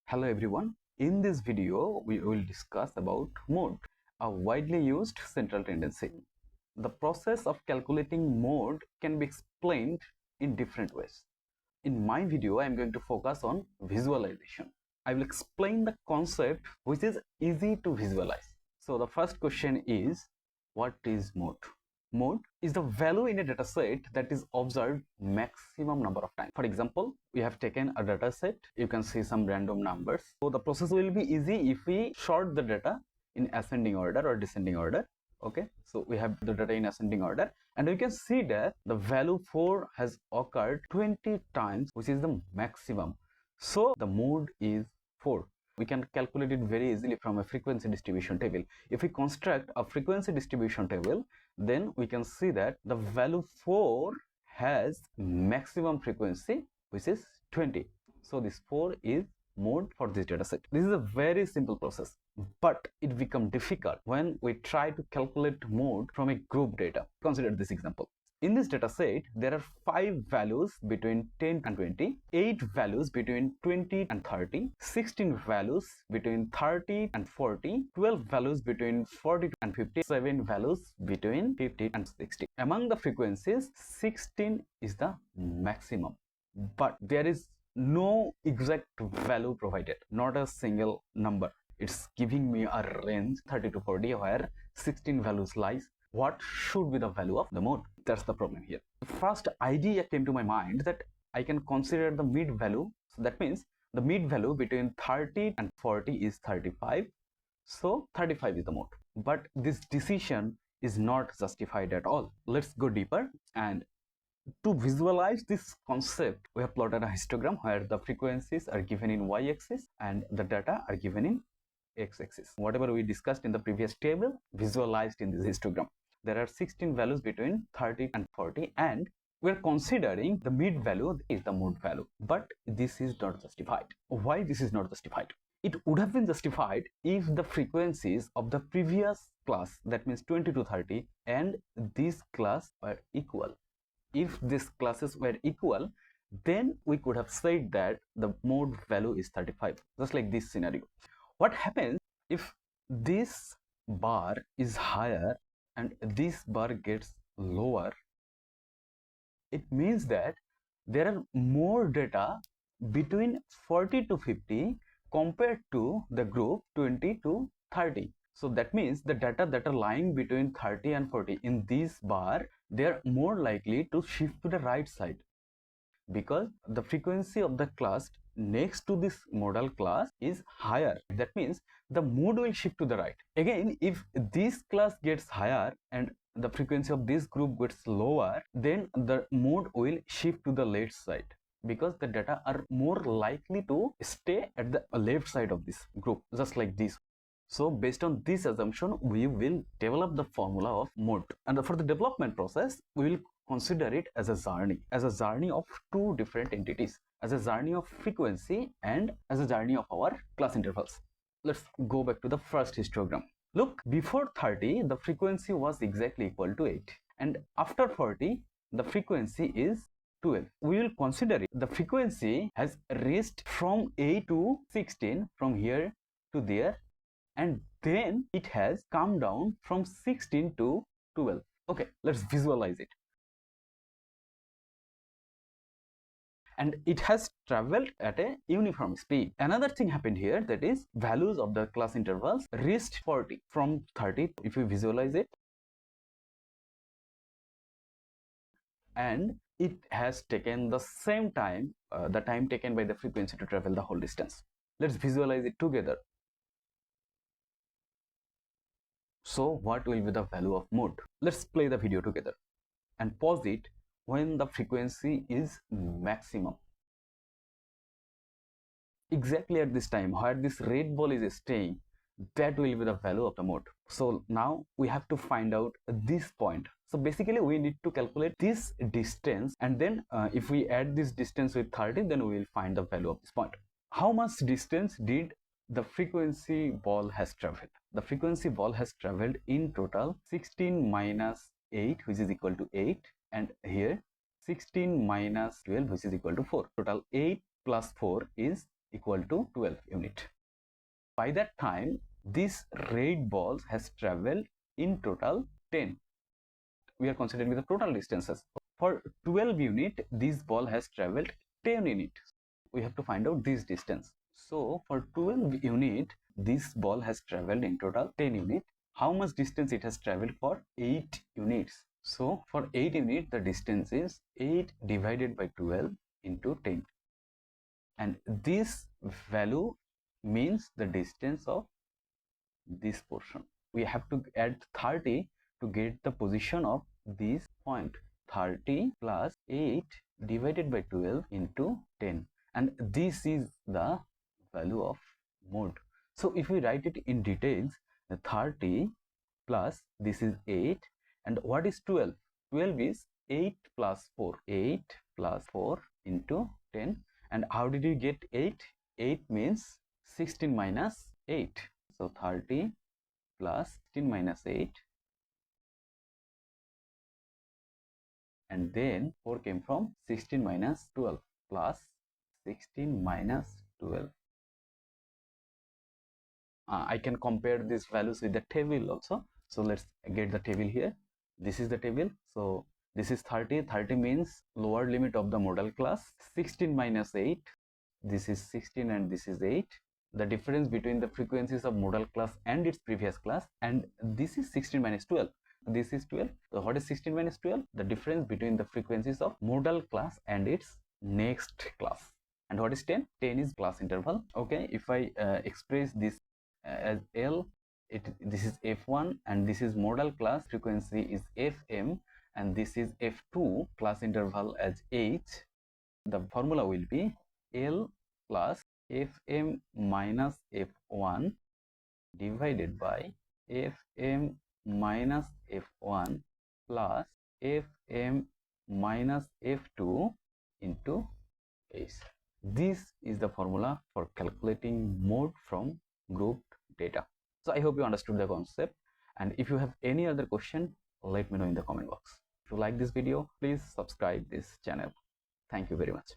Hello everyone. In this video, we will discuss about mode, a widely used central tendency. The process of calculating mode can be explained in different ways. In my video, I am going to focus on visualization. I will explain the concept which is easy to visualize. So the first question is, what is mode? Mode is the value in a data set that is observed maximum number of times. For example, we have taken a data set. You can see some random numbers. So the process will be easy if we sort the data in ascending order or descending order. Okay, so we have the data in ascending order, and we can see that the value 4 has occurred 20 times, which is the maximum. So the mode is 4. We can calculate it very easily from a frequency distribution table. If we construct a frequency distribution table, then we can see that the value 4 has maximum frequency, which is 20. So this 4 is mode for this dataset. This is a very simple process, but it becomes difficult when we try to calculate mode from a group data. Consider this example. In this data set, there are 5 values between 10 and 20, 8 values between 20 and 30, 16 values between 30 and 40, 12 values between 40 and 50, 7 values between 50 and 60. Among the frequencies, 16 is the maximum, but there is no exact value provided, not a single number. It's giving me a range 30 to 40 where 16 values lies. What should be the value of the mode? That's the problem here. The first idea came to my mind that I can consider the mid value. So that means the mid value between 30 and 40 is 35. So 35 is the mode. But this decision is not justified at all. Let's go deeper, and to visualize this concept, we have plotted a histogram where the frequencies are given in y-axis and the data are given in x-axis. Whatever we discussed in the previous table, visualized in this histogram. There are 16 values between 30 and 40, and we are considering the mid value is the mode value. But this is not justified. Why this is not justified? It would have been justified if the frequencies of the previous class, that means 20 to 30, and this class were equal. If these classes were equal, then we could have said that the mode value is 35, just like this scenario. What happens if this bar is higher and this bar gets lower? It means that there are more data between 40 to 50 compared to the group 20 to 30. So that means the data that are lying between 30 and 40 in this bar, they are more likely to shift to the right side, because the frequency of the class next to this modal class is higher. That means the mode will shift to the right. Again, if this class gets higher and the frequency of this group gets lower, then the mode will shift to the left side, because the data are more likely to stay at the left side of this group, just like this. So based on this assumption, we will develop the formula of mode. And for the development process, we will consider it as a journey of two different entities, as a journey of frequency and as a journey of our class intervals. Let's go back to the first histogram. Look, before 30, the frequency was exactly equal to 8. And after 40, the frequency is 12. We will consider it. The frequency has reached from 8 to 16, from here to there, and then it has come down from 16 to 12. Okay, let's visualize it. And it has traveled at a uniform speed. Another thing happened here, that is values of the class intervals reached 40 from 30. If we visualize it, and it has taken the same time, the time taken by the frequency to travel the whole distance. Let's visualize it together. So what will be the value of mode? Let's play the video together and pause it when the frequency is maximum. Exactly at this time where this red ball is staying, that will be the value of the mode. So now we have to find out this point. So basically we need to calculate this distance, and then if we add this distance with 30, then we will find the value of this point. How much distance did the frequency ball has traveled? The frequency ball has traveled in total 16 minus 8, which is equal to 8, and here 16 minus 12, which is equal to 4. Total 8 plus 4 is equal to 12 unit. By that time, this red ball has traveled in total 10. We are considering the total distances. For 12 unit, this ball has traveled 10 units. We have to find out this distance. So for 12 unit, this ball has traveled in total 10 units. How much distance it has traveled for 8 units? So for 8 units, the distance is 8 divided by 12 into 10. And this value means the distance of this portion. We have to add 30 to get the position of this point. 30 plus 8 divided by 12 into 10, and this is the value of mode. So if we write it in details, 30 plus this is 8, and what is 12? 12 is 8 plus 4. 8 plus 4 into 10. And how did you get 8? 8 means 16 minus 8. So 30 plus 16 minus 8, and then 4 came from 16 minus 12 plus 16 minus 12. I can compare these values with the table also. So let's get the table here. This is the table. So this is 30. 30 means lower limit of the modal class. 16 minus 8. This is 16 and this is 8. The difference between the frequencies of modal class and its previous class, and this is 16 minus 12. This is 12. So what is 16 minus 12? The difference between the frequencies of modal class and its next class. And what is 10? 10 is class interval. Okay, if I express this as L, this is F1 and this is modal class, frequency is Fm, and this is F2, class interval as H. The formula will be L plus Fm minus F1 divided by Fm minus F1 plus Fm minus F2 into H. This is the formula for calculating mode from grouped data. So I hope you understood the concept, and if you have any other question, let me know in the comment box. If you like this video, please subscribe this channel. Thank you very much.